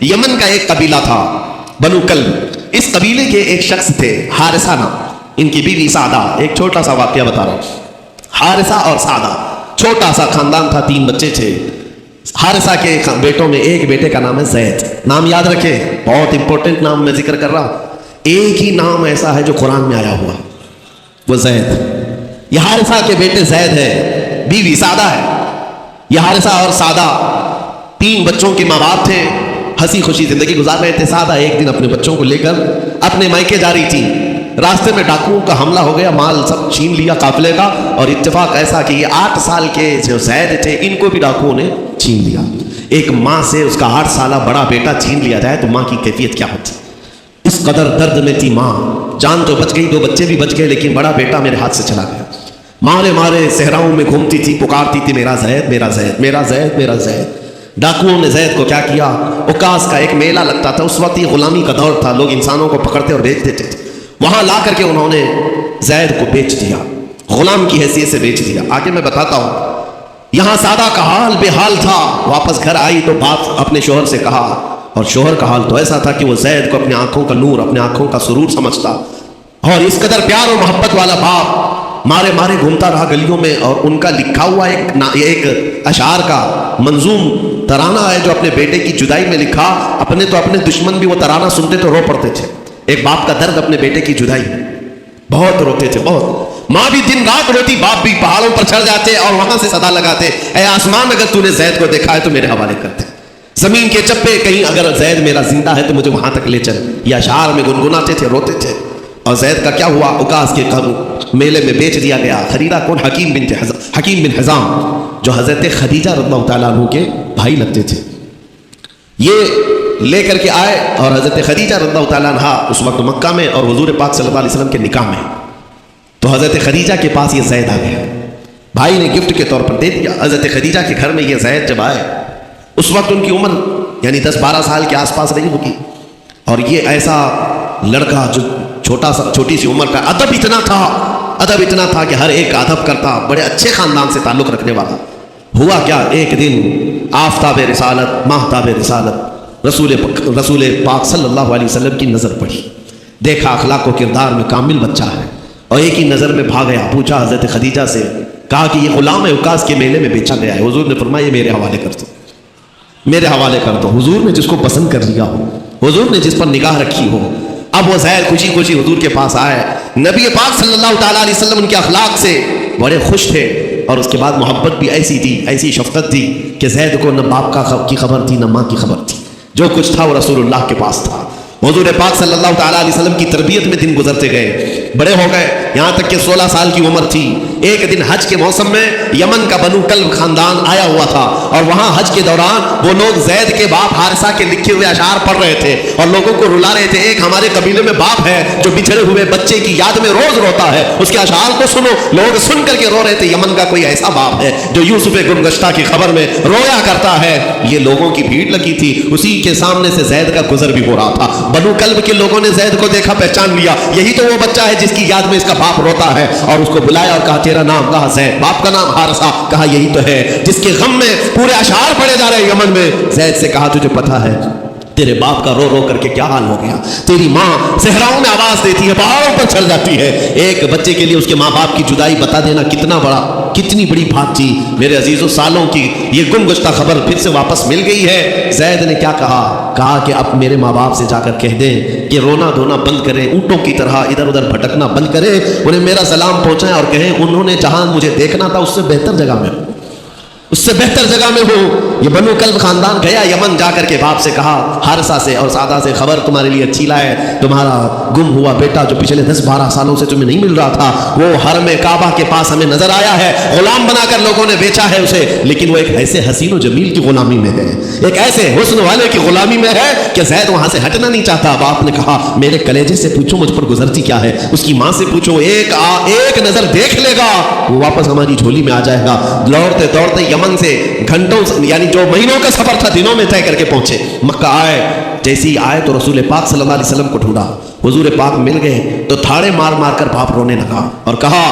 یمن کا ایک قبیلہ تھا بنو کلب. اس قبیلے کے ایک شخص تھے حارثہ نام, ان کی بیوی سعدہ. ایک چھوٹا سا واقعہ بتا رہا ہوں. حارثہ اور سعدہ چھوٹا سا خاندان تھا, 3 بچے تھے. حارثہ کے بیٹوں میں ایک بیٹے کا نام ہے زید. نام یاد رکھے, بہت امپورٹنٹ نام میں ذکر کر رہا ہوں. ایک ہی نام ایسا ہے جو قرآن میں آیا ہوا, وہ زید. یہ حارثہ کے بیٹے زید ہے, بیوی سعدہ ہے. یہ حارثہ اور سعدہ 3 بچوں کے ماں باپ تھے, ہنسی خوشی زندگی گزار رہے تھے. سعدہ ایک دن اپنے بچوں کو لے کر اپنے مائکے جا رہی تھی. راستے میں ڈاکوؤں کا حملہ ہو گیا, مال سب چھین لیا قافلے کا. اور اتفاق ایسا کہ یہ 8 سال کے جو زید تھے ان کو بھی ڈاکوؤں نے چھین لیا. ایک ماں سے اس کا 8 سالہ بڑا بیٹا چھین لیا جائے تو ماں کی کیفیت کیا ہوتی. اس قدر درد میں تھی ماں. جان تو بچ گئی, 2 بچے بھی بچ گئے, لیکن بڑا بیٹا میرے ہاتھ سے چلا گیا. مارے مارے صحراؤں میں گھومتی تھی, پکارتی تھی میرا زید میرا زید میرا زید میرا زید. ڈاکوؤں نے زید کو کیا کیا, اوکاس کا ایک میلہ لگتا تھا اس وقت, یہ غلامی کا دور تھا, لوگ انسانوں کو پکڑتے اور بیچ دیتے تھے. وہاں لا کر کے انہوں نے زید کو بیچ دیا, غلام کی حیثیت سے بیچ دیا. آگے میں بتاتا ہوں. یہاں سعدہ کا حال بے حال تھا. واپس گھر آئی تو باپ اپنے شوہر سے کہا, اور شوہر کا حال تو ایسا تھا کہ وہ زید کو اپنے آنکھوں کا نور, اپنے آنکھوں کا سرور سمجھتا. اور اس قدر پیار اور محبت والا باپ مارے مارے گھومتا رہا گلیوں میں. اور ان کا لکھا ہوا ایک اشعار کا منظوم ترانہ ہے جو اپنے بیٹے کی جدائی میں لکھا. اپنے تو اپنے دشمن بھی وہ ترانہ سنتے تو رو پڑتے تھے. ایک باپ کا درد اپنے بیٹے کی جدائی, بہت روتے تھے بہت. ماں بھی دن رات روتی, باپ بھی پہاڑوں پر چڑھ جاتے اور وہاں سے صدا لگاتے, اے آسمان اگر تو نے زید کو دیکھا ہے تو میرے حوالے کر دے. زمین کے چپے کہیں اگر زید میرا زندہ ہے تو مجھے وہاں تک لے چل. یہ اشعار میں گنگناتے تھے, روتے تھے. اور زید کا کیا ہوا, اوکاس کے میلے میں بیچ دیا گیا. خریدا کون, حکیم بن حزام, جو حضرت خدیجہ رضی اللہ تعالیٰ عنہ کے بھائی لگتے تھے. یہ لے کر کے آئے اور حضرت خدیجہ رضی اللہ تعالیٰ عنہ اس وقت مکہ میں اور حضور پاک صلی اللہ علیہ وسلم کے نکاح میں. تو حضرت خدیجہ کے پاس یہ زید آ گیا, بھائی نے گفٹ کے طور پر دے دیا. حضرت خدیجہ کے گھر میں یہ زید جب آئے, اس وقت ان کی عمر یعنی 10-12 سال کے آس پاس رہی ہوگی. اور یہ ایسا لڑکا جو چھوٹی سی عمر کا, ادب اتنا تھا کہ ہر ایک کا ادب کرتا, بڑے اچھے خاندان سے تعلق رکھنے والا. ہوا کیا, ایک دن آفتاب رسالت, ماہتاب رسالت رسول پاک صلی اللہ علیہ وسلم کی نظر پڑی. دیکھا اخلاق و کردار میں کامل بچہ ہے, اور ایک ہی نظر میں بھاگ گیا. پوچھا حضرت خدیجہ سے, کہا کہ یہ غلام ہے, اوکاس کے میلے میں بیچا گیا ہے. حضور نے فرمایا یہ میرے حوالے کر دو, میرے حوالے کر دو. حضور نے جس کو پسند کر لیا ہو, حضور نے جس پر نگاہ رکھی ہو. اب وہ زید خوشی خوشی حضور کے پاس آئے. نبی پاک صلی اللہ تعالیٰ علیہ وسلم ان کے اخلاق سے بڑے خوش تھے, اور اس کے بعد محبت بھی ایسی تھی, ایسی شفقت تھی کہ زید کو نہ باپ کی خبر تھی نہ ماں کی خبر تھی. جو کچھ تھا وہ رسول اللہ کے پاس تھا. حضور پاک صلی اللہ تعالیٰ علیہ وسلم کی تربیت میں دن گزرتے گئے, بڑے ہو گئے, یہاں تک کہ 16 سال کی عمر تھی. ایک دن حج کے موسم میں یمن کا بنو کلب خاندان آیا ہوا تھا, اور وہاں حج کے دوران وہ لوگ زید کے باپ حارثہ کے لکھے ہوئے اشعار پڑھ رہے تھے اور لوگوں کو رلا رہے تھے. ایک ہمارے قبیلے میں باپ ہے جو بچھڑے ہوئے بچے کی یاد میں روز روتا ہے, اس کے اشعار کو سنو. لوگ سن کر کے رو رہے تھے, یمن کا کوئی ایسا باپ ہے جو یوسف گمگشتہ کی خبر میں رویا کرتا ہے. یہ لوگوں کی بھیڑ لگی تھی, اسی کے سامنے سے زید کا گزر بھی ہو رہا تھا. بنو کلب کے لوگوں نے زید کو دیکھا, پہچان لیا, یہی تو وہ بچہ ہے جس کی یاد میں اس کا باپ روتا ہے. اور اس کو بلایا اور کہا تیرا نام, کہا زید. باپ کا نام حارثہ, کہا یہی تو ہے جس کے غم میں پورے اشعار پڑے جا رہے ہیں یمن میں. زید سے کہا تجھے پتہ ہے تیرے باپ کا رو رو کر کے کیا حال ہو گیا. تیری ماں صحراؤں میں آواز دیتی ہے, پہاڑوں پر چڑھ جاتی ہے. ایک بچے کے لیے اس کے ماں باپ کی جدائی بتا دینا کتنی بڑی بات تھی. میرے عزیزوں, سالوں کی یہ گم گشتہ خبر پھر سے واپس مل گئی ہے. زید نے کیا کہا کہ اب میرے ماں باپ سے جا کر کہہ دیں کہ رونا دھونا بند کریں, اونٹوں کی طرح ادھر ادھر بھٹکنا بند کریں, انہیں میرا سلام پہنچائیں اور کہیں انہوں نے جہاں مجھے دیکھنا تھا اس سے بہتر جگہ میں ہوں. یہ بنو کلب خاندان گیا یمن, جا کر کے باپ سے کہا, حارثہ سے اور سعدہ سے, خبر تمہارے لیے اچھی لائے. تمہارا گم ہوا بیٹا جو پچھلے 10-12 سالوں سے تمہیں نہیں مل رہا تھا, وہ حرم کعبہ کے پاس ہمیں نظر آیا ہے. غلام بنا کر لوگوں نے بیچا ہے اسے, لیکن وہ ایک ایسے حسین و جمیل کی غلامی میں ہے, ایک ایسے حسن والے کی غلامی میں ہے کہ زید وہاں سے ہٹنا نہیں چاہتا. باپ نے کہا میرے کلیجے سے پوچھو مجھ پر گزرتی کیا ہے, اس کی ماں سے پوچھو, ایک نظر دیکھ لے گا وہ واپس ہماری جھولی میں آ جائے گا. دوڑتے دوڑتے یمن سے گھنٹوں یعنی جو مہینوں کا سفر تھا دنوں میں طے کر کے پہنچے. مکہ آئے, جیسی آئے تو رسول پاک صلی اللہ علیہ وسلم کو ڈھونڈا. حضور پاک مل گئے تو تھاڑے مار مار کر باپ رونے لگا اور کہا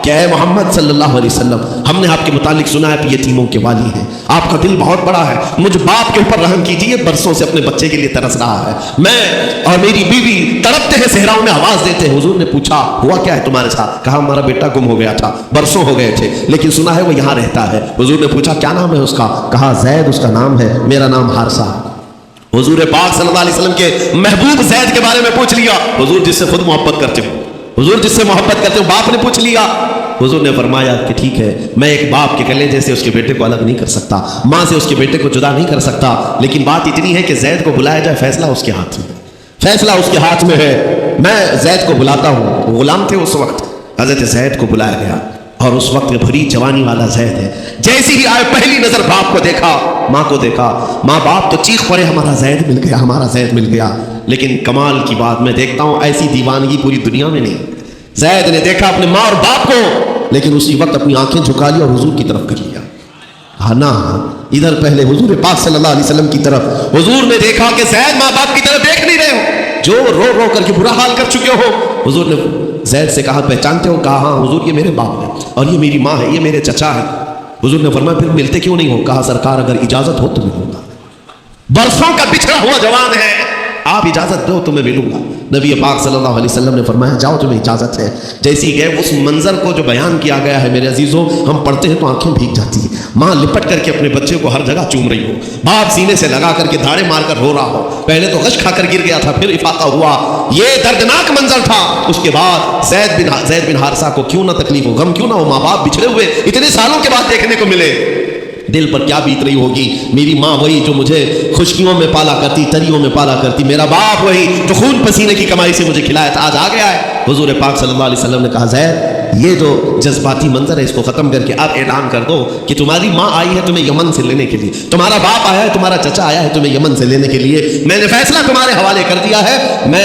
کہ اے محمد صلی اللہ علیہ وسلم، ہم نے آپ کے متعلق سنا ہے کہ یتیموں کے والی ہیں، آپ کا دل بہت بڑا ہے، مجھ باپ کے اوپر رحم کیجیے، برسوں سے اپنے بچے کے لیے ترس رہا ہے، میں اور میری بیوی تڑپتے ہیں، صحراؤں میں آواز دیتے ہیں۔ حضور نے پوچھا ہوا کیا ہے تمہارے ساتھ؟ کہا ہمارا بیٹا گم ہو گیا تھا، برسوں ہو گئے تھے، لیکن سنا ہے وہ یہاں رہتا ہے۔ حضور نے پوچھا کیا نام ہے اس کا؟ کہا زید اس کا نام ہے، میرا نام حارثہ۔ حضور پاک صلی اللہ علیہ وسلم کے محبوب زید کے بارے میں پوچھ لیا، حضور جس سے خود محبت کرتے ہو، حضور جس سے محبت کرتے ہو، باپ نے پوچھ لیا۔ حضور نے فرمایا کہ ٹھیک ہے، میں ایک باپ کے کلیجے سے اس کے بیٹے کو الگ نہیں کر سکتا، ماں سے اس کے بیٹے کو جدا نہیں کر سکتا، لیکن بات اتنی ہے کہ زید کو بلایا جائے، فیصلہ اس کے ہاتھ میں، فیصلہ اس کے ہاتھ میں ہے۔ میں زید کو بلاتا ہوں، غلام تھے اس وقت، حضرت زید کو بلایا گیا، اور اس وقت بھری جوانی والا زید ہے، جیسی ہی آئے پہلی نظر باپ کو دیکھا، ماں کو دیکھا، ماں باپ تو چیخ پڑے ہمارا زید مل گیا، ہمارا زید مل گیا، لیکن کمال کی بات میں دیکھتا ہوں ایسی دیوانگی پوری دنیا میں نہیں۔ زید نے دیکھا اپنے ماں اور باپ کو، لیکن اسی وقت اپنی آنکھیں جھکا لی اور حضور کی طرف کر لیا۔ ہاں نا، ادھر پہلے حضور پاک صلی اللہ علیہ وسلم کی طرف، حضور نے دیکھا کہ زید ماں باپ کی طرف دیکھ نہیں رہے ہو، جو رو رو کر کے برا حال کر چکے ہو۔ حضور نے زید سے کہا پہچانتے ہو؟ کہا ہاں حضور، یہ میرے باپ ہے اور یہ میری ماں ہے، یہ میرے چچا ہے۔ حضور نے فرمایا پھر ملتے کیوں نہیں ہو؟ کہا سرکار اگر اجازت ہو تو ملوں گا، برسوں کا بچھڑا ہوا جوان ہے، آپ اجازت دو تو میں ملوں گا۔ نبی پاک صلی اللہ علیہ وسلم نے فرمایا جاؤ تمہیں اجازت ہے۔ جیسی گئے اس منظر کو جو بیان کیا گیا ہے میرے عزیزوں، ہم پڑھتے ہیں تو آنکھیں بھیگ جاتی ہیں۔ ماں لپٹ کر کے اپنے بچے کو ہر جگہ چوم رہی ہو، باپ سینے سے لگا کر کے دھاڑے مار کر رو رہا ہو، پہلے تو غش کھا کر گر گیا تھا، پھر افاقہ ہوا، یہ دردناک منظر تھا۔ اس کے بعد زید بن حارثہ کو کیوں نہ تکلیف ہو، غم کیوں نہ ہو، ماں باپ بچھڑے ہوئے اتنے سالوں کے بعد دیکھنے کو ملے، دل پر کیا بیت رہی ہوگی۔ میری ماں وہی جو مجھے خشکیوں میں پالا کرتی، تریوں میں پالا کرتی، میرا باپ وہی جو خون پسینے کی کمائی سے مجھے کھلایا تھا، آج آ گیا ہے۔ حضور پاک صلی اللہ علیہ وسلم نے کہا زید یہ جو جذباتی منظر ہے اس کو ختم کر کے اب اعلان کر دو کہ تمہاری ماں آئی ہے تمہیں یمن سے لینے کے لیے، تمہارا باپ آیا ہے، تمہارا چچا آیا ہے تمہیں یمن سے لینے کے لیے، میں نے فیصلہ تمہارے حوالے کر دیا ہے، میں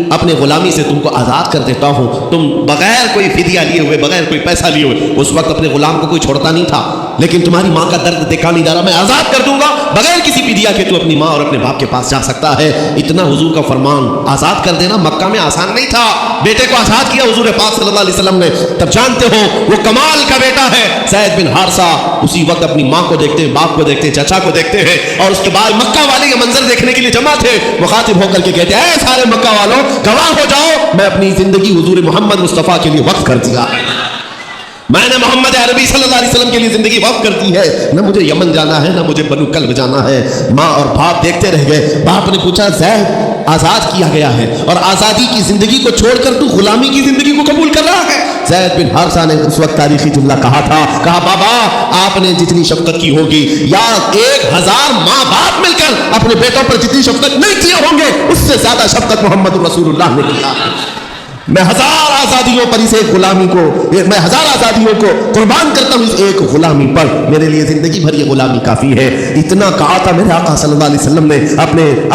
اپنے غلامی سے تم کو آزاد کر دیتا ہوں۔ تم بغیر کوئی فدیہ لیے ہوئے، بغیر کوئی پیسہ لیے ہوئے، اس وقت اپنے غلام کو کوئی چھوڑتا نہیں تھا، لیکن تمہاری ماں کا درد دیکھا نہیں جا رہا، میں آزاد کر دوں گا بغیر کسی فدیہ کے، تو اپنی ماں اور اپنے باپ کے پاس جا سکتا ہے۔ اتنا حضور کا فرمان، آزاد کر دینا مکہ میں آسان نہیں تھا، بیٹے کو آزاد کیا حضور پاک صلی اللہ علیہ وسلم نے، تب جانتے ہو وہ کمال کا بیٹا ہے زید بن حارثہ۔ اسی وقت اپنی ماں کو دیکھتے ہیں، باپ کو دیکھتے ہیں، چچا کو دیکھتے ہیں، اور اس کے بعد مکہ والے یہ منظر دیکھنے کے لیے جمع تھے، مخاطب ہو کر کے کہتے ہیں اے سارے مکہ والوں گواہ ہو جاؤ، میں اپنی زندگی حضور محمد مصطفیٰ کے لیے وقف کر دیا ہے، میں نے محمد عربی صلی اللہ علیہ وسلم کے لیے زندگی وقف کر دی ہے، نہ مجھے یمن جانا ہے، نہ مجھے بنو کلب جانا ہے۔ ماں اور باپ دیکھتے رہ گئے۔ باپ نے پوچھا زید آزاد کیا گیا ہے اور آزادی کی زندگی کو چھوڑ کر تو غلامی کی زندگی کو قبول کر رہا ہے؟ زید بن حارثہ نے اس وقت تاریخی جملہ کہا تھا، کہا بابا آپ نے جتنی شفقت کی ہوگی یا 1000 ماں باپ مل کر اپنے بیٹوں پر جتنی شفقت نہیں کیے ہوں گے، اس سے زیادہ شفقت محمد رسول اللہ نے کیا۔ میں 1000 آزادیوں پر اس ایک غلامی کو، میں 1000 آزادیوں کو قربان کرتا ہوں اس ایک غلامی پر، میرے لیے زندگی بھر یہ غلامی کافی ہے۔ اتنا کہا تھا میرے آقا صلی اللہ علیہ وسلم نے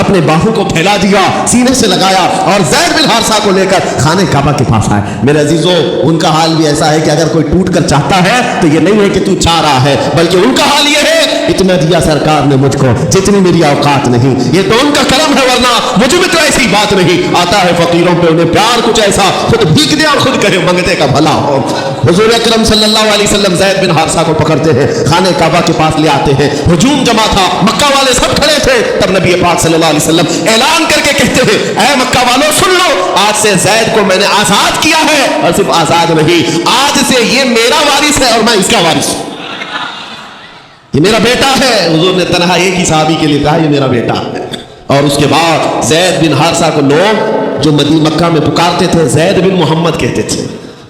اپنے باہوں کو پھیلا دیا، سینے سے لگایا اور زید بن حارثہ کو لے کر خانہ کعبہ کے پاس آئے۔ میرے عزیزوں ان کا حال بھی ایسا ہے کہ اگر کوئی ٹوٹ کر چاہتا ہے تو یہ نہیں ہے کہ تو چاہ رہا ہے، بلکہ ان کا حال یہ ہے اتنا دیا سرکار نے مجھ کو جتنی میری اوقات نہیں، یہ تو ان کا کرم ہے، ورنہ مجھ میں تو ایسی بات نہیں۔ آتا ہے فقیروں پہ انہیں پیار کچھ ایسا، خود بھیک دے اور خود کہے منگتے کا بھلا ہو۔ حضور اکرم صلی اللہ علیہ وسلم زید بن حارثہ کو پکڑتے ہیں، خانہ کعبہ کے پاس لے آتے ہیں، ہجوم جمع تھا، مکہ والے سب کھڑے تھے، تب نبی پاک صلی اللہ علیہ وسلم اعلان کر کے کہتے ہیں اے مکہ والوں سن لو، آج سے زید کو میں نے آزاد کیا ہے، اور صرف آزاد نہیں، آج سے یہ میرا وارث ہے اور میں اس کا وارث ہوں، یہ میرا بیٹا ہے۔ حضور نے تنہا ایک ہی صحابی کے لیے کہا یہ میرا بیٹا ہے۔ اور اس کے بعد زید بن حارثہ کو لوگ جو مکہ میں پکارتے تھے زید بن محمد کہتے تھے،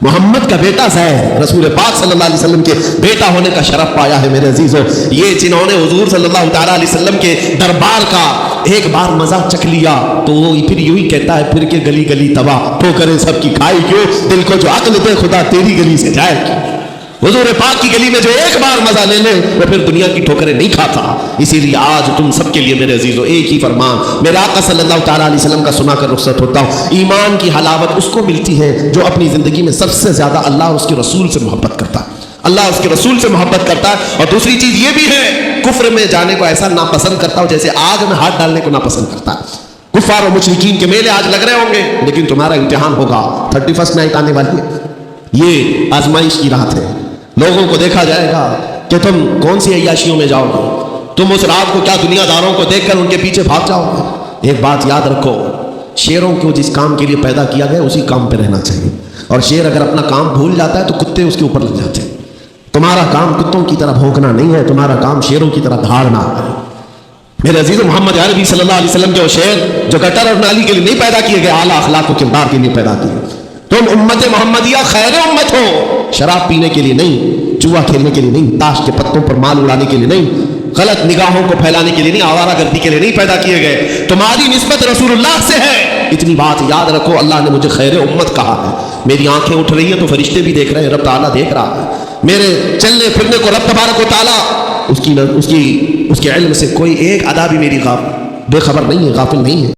محمد کا بیٹا زید، رسول پاک صلی اللہ علیہ وسلم کے بیٹا ہونے کا شرف پایا ہے۔ میرے عزیزوں یہ جنہوں نے حضور صلی اللہ تعالیٰ علیہ وسلم کے دربار کا ایک بار مزہ چکھ لیا تو وہ پھر یوں ہی کہتا ہے پھر کے گلی گلی تباہ، ٹھوکریں سب کی کھائی کیوں، دل کو جو عقل دے خدا تیری گلی سے جائے کیوں۔ حضور پاک کی گلی میں جو ایک بار مزہ لے لے وہ پھر دنیا کی ٹھوکریں نہیں کھاتا۔ اسی لیے آج تم سب کے لیے میرے عزیزوں ایک ہی فرمان میرے آقا صلی اللہ تعالیٰ علیہ وسلم کا سنا کر رخصت ہوتا ہوں۔ ایمان کی حلاوت اس کو ملتی ہے جو اپنی زندگی میں سب سے زیادہ اللہ اور اس کے رسول سے محبت کرتا ہے، اللہ اس کے رسول سے محبت کرتا ہے۔ اور دوسری چیز یہ بھی ہے کفر میں جانے کو ایسا ناپسند کرتا ہوں جیسے آگ میں ہاتھ ڈالنے کو ناپسند کرتا ہے۔ کفار و مشرکین کے میلے آج لگ رہے ہوں گے لیکن تمہارا امتحان ہوگا، 31 نائٹ آنے والی ہے، یہ آزمائش کی رات ہے. لوگوں کو دیکھا جائے گا کہ تم کون سی عیاشیوں میں جاؤ گے. تم اس رات کو کیا دنیا داروں کو دیکھ کر ان کے پیچھے بھاگ جاؤ گے. ایک بات یاد رکھو، شیروں کو جس کام کے لیے پیدا کیا گیا اسی کام پہ رہنا چاہیے. اور شیر اگر اپنا کام بھول جاتا ہے تو کتے اس کے اوپر لگ جاتے ہیں. تمہارا کام کتوں کی طرح بھونکنا نہیں ہے، تمہارا کام شیروں کی طرح دھاڑنا ہے. میرے عزیز محمد عربی صلی اللہ علیہ وسلم کے وہ شیر جو گٹر اور نالی کے لیے نہیں پیدا کیے گئے، اعلیٰ اخلاق و کردار کے لیے پیدا کیے. تم امت محمدیہ خیر امت ہو، شراب پینے کے لیے نہیں، جوا کھیلنے کے لیے نہیں، تاش کے پتوں پر مال اڑانے کے لیے نہیں، غلط نگاہوں کو پھیلانے کے لیے نہیں، آوارہ گردی کے لیے نہیں پیدا کیے گئے. تمہاری نسبت رسول اللہ سے ہے. اتنی بات یاد رکھو، اللہ نے مجھے خیر امت کہا ہے. میری آنکھیں اٹھ رہی ہیں تو فرشتے بھی دیکھ رہے ہیں، رب تعالیٰ دیکھ رہا ہے. میرے چلنے پھرنے کو رب تبارک و تعالیٰ اس کے علم سے کوئی ایک ادا بھی میری بے خبر نہیں ہے، غافل نہیں ہے.